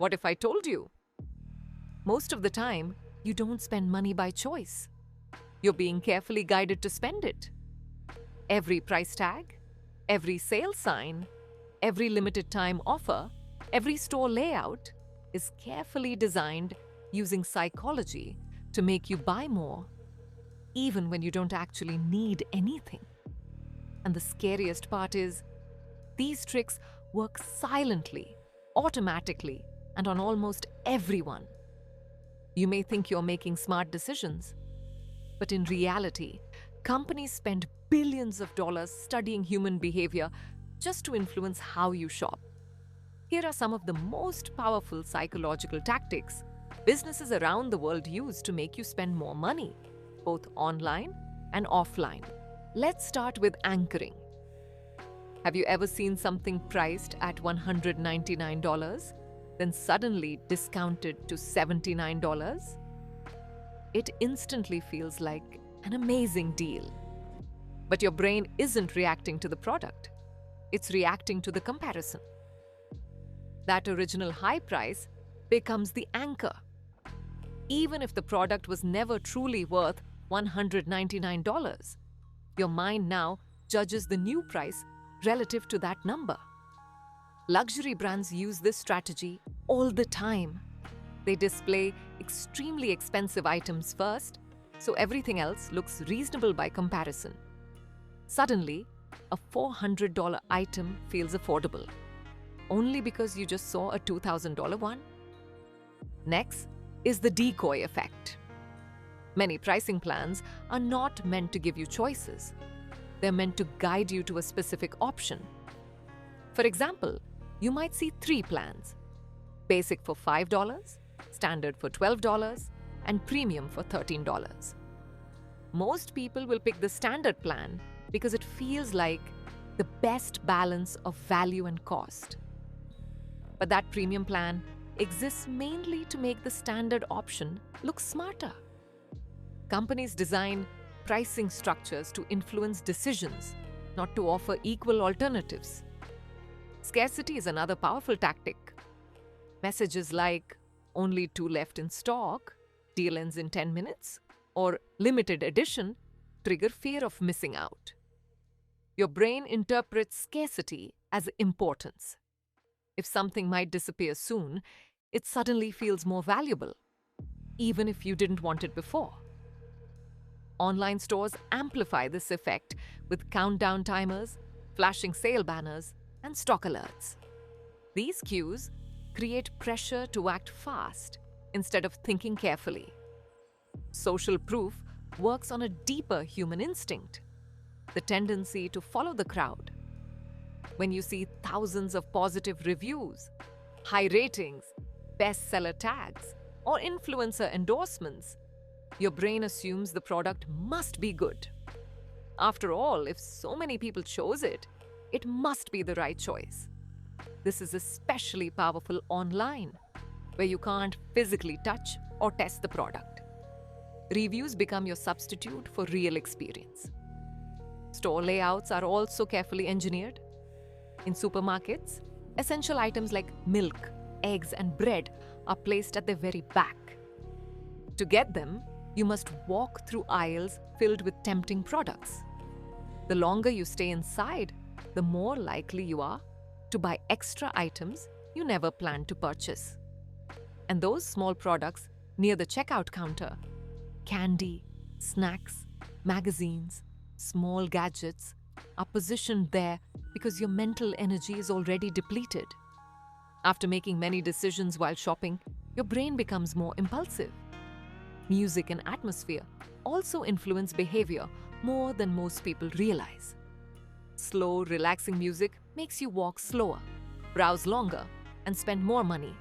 What if I told you? Most of the time, you don't spend money by choice. You're being carefully guided to spend it. Every price tag, every sale sign, every limited time offer, every store layout is carefully designed using psychology to make you buy more, even when you don't actually need anything. And the scariest part is, these tricks work silently, automatically, and on almost everyone. You may think you're making smart decisions, but in reality, companies spend billions of dollars studying human behavior just to influence how you shop. Here are some of the most powerful psychological tactics businesses around the world use to make you spend more money, both online and offline. Let's start with anchoring. Have you ever seen something priced at $199, then suddenly discounted to $79? It instantly feels like an amazing deal. But your brain isn't reacting to the product, it's reacting to the comparison. That original high price becomes the anchor. Even if the product was never truly worth $199, your mind now judges the new price relative to that number. Luxury brands use this strategy all the time. They display extremely expensive items first, so everything else looks reasonable by comparison. Suddenly, a $400 item feels affordable, only because you just saw a $2,000 one. Next is the decoy effect. Many pricing plans are not meant to give you choices. They're meant to guide you to a specific option. For example, you might see 3 plans: basic for $5, standard for $12, and premium for $13. Most people will pick the standard plan because it feels like the best balance of value and cost. But that premium plan exists mainly to make the standard option look smarter. Companies design pricing structures to influence decisions, not to offer equal alternatives. Scarcity is another powerful tactic. Messages like "only 2 left in stock," "deal ends in 10 minutes," or "limited edition" trigger fear of missing out. Your brain interprets scarcity as importance. If something might disappear soon, it suddenly feels more valuable, even if you didn't want it before. Online stores amplify this effect with countdown timers, flashing sale banners, and stock alerts. These cues create pressure to act fast instead of thinking carefully. Social proof works on a deeper human instinct, the tendency to follow the crowd. When you see thousands of positive reviews, high ratings, bestseller tags, or influencer endorsements, your brain assumes the product must be good. After all, if so many people chose it, it must be the right choice. This is especially powerful online, where you can't physically touch or test the product. Reviews become your substitute for real experience. Store layouts are also carefully engineered. In supermarkets, essential items like milk, eggs, and bread are placed at the very back. To get them, you must walk through aisles filled with tempting products. The longer you stay inside, the more likely you are to buy extra items you never planned to purchase. And those small products near the checkout counter, candy, snacks, magazines, small gadgets, are positioned there because your mental energy is already depleted. After making many decisions while shopping, your brain becomes more impulsive. Music and atmosphere also influence behavior more than most people realize. Slow, relaxing music makes you walk slower, browse longer, and spend more money.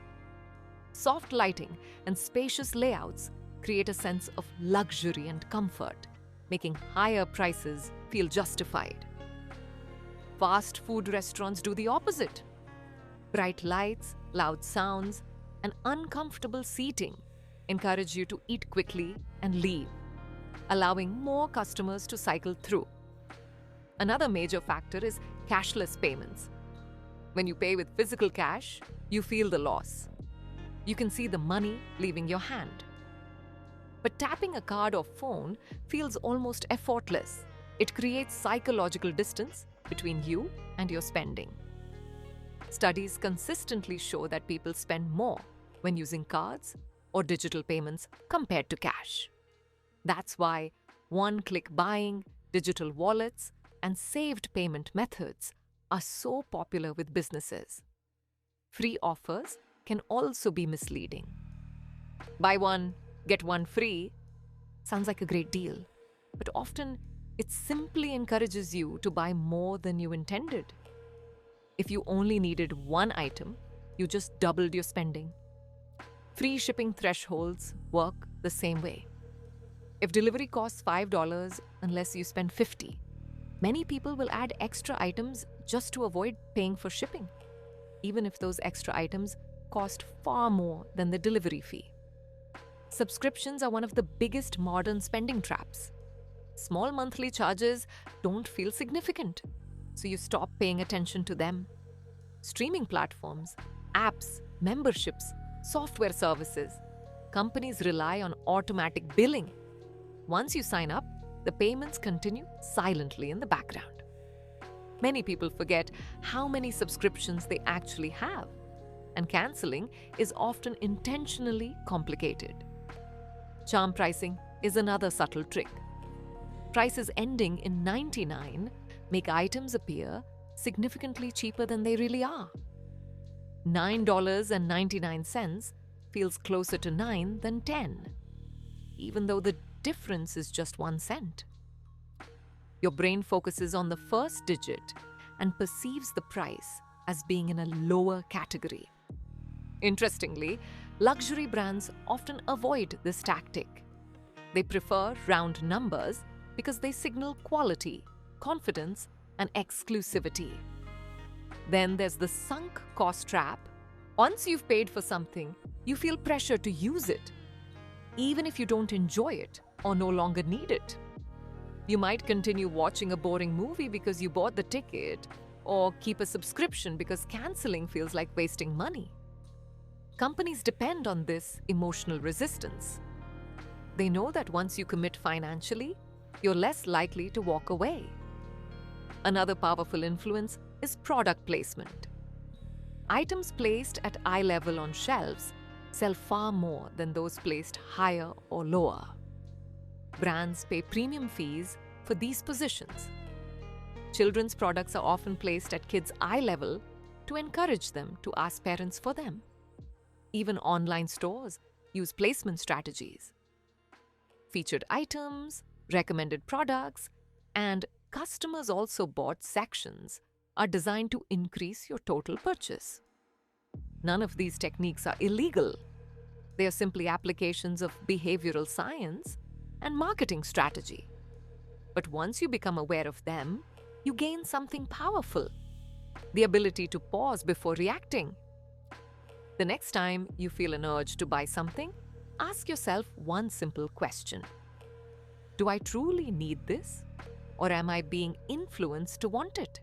Soft lighting and spacious layouts create a sense of luxury and comfort, making higher prices feel justified. Fast food restaurants do the opposite. Bright lights, loud sounds, and uncomfortable seating encourage you to eat quickly and leave, allowing more customers to cycle through. Another major factor is cashless payments. When you pay with physical cash, you feel the loss. You can see the money leaving your hand. But tapping a card or phone feels almost effortless. It creates psychological distance between you and your spending. Studies consistently show that people spend more when using cards or digital payments compared to cash. That's why one-click buying, digital wallets, and saved payment methods are so popular with businesses. Free offers can also be misleading. Buy one, get one free sounds like a great deal, but often it simply encourages you to buy more than you intended. If you only needed one item, you just doubled your spending. Free shipping thresholds work the same way. If delivery costs $5 unless you spend $50, many people will add extra items just to avoid paying for shipping, even if those extra items cost far more than the delivery fee. Subscriptions are one of the biggest modern spending traps. Small monthly charges don't feel significant, so you stop paying attention to them. Streaming platforms, apps, memberships, software services, companies rely on automatic billing. Once you sign up, the payments continue silently in the background. Many people forget how many subscriptions they actually have, and canceling is often intentionally complicated. Charm pricing is another subtle trick. Prices ending in 99 make items appear significantly cheaper than they really are. $9.99 feels closer to 9 than 10, even though the difference is just 1 cent. Your brain focuses on the first digit and perceives the price as being in a lower category. Interestingly, luxury brands often avoid this tactic. They prefer round numbers because they signal quality, confidence, and exclusivity. Then there's the sunk cost trap. Once you've paid for something, you feel pressure to use it, even if you don't enjoy it or no longer need it. You might continue watching a boring movie because you bought the ticket, or keep a subscription because canceling feels like wasting money. Companies depend on this emotional resistance. They know that once you commit financially, you're less likely to walk away. Another powerful influence is product placement. Items placed at eye level on shelves sell far more than those placed higher or lower. Brands pay premium fees for these positions. Children's products are often placed at kids' eye level to encourage them to ask parents for them. Even online stores use placement strategies. Featured items, recommended products, and customers also bought sections are designed to increase your total purchase. None of these techniques are illegal. They are simply applications of behavioral science and marketing strategy. But once you become aware of them, you gain something powerful: the ability to pause before reacting. The next time you feel an urge to buy something, ask yourself one simple question: do I truly need this, or am I being influenced to want it?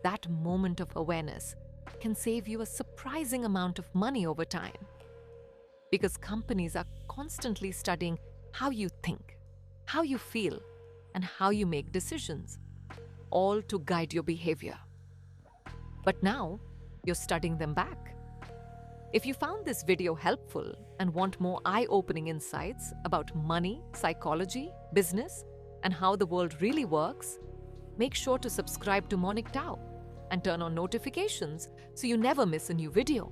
That moment of awareness can save you a surprising amount of money over time, because companies are constantly studying how you think, how you feel, and how you make decisions, all to guide your behavior. But now, you're studying them back. If you found this video helpful and want more eye-opening insights about money, psychology, business, and how the world really works, make sure to subscribe to Monique Tao and turn on notifications so you never miss a new video.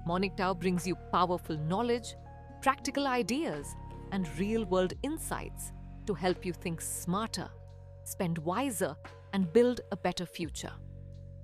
Monique Tao brings you powerful knowledge, practical ideas, and real-world insights to help you think smarter, spend wiser, and build a better future.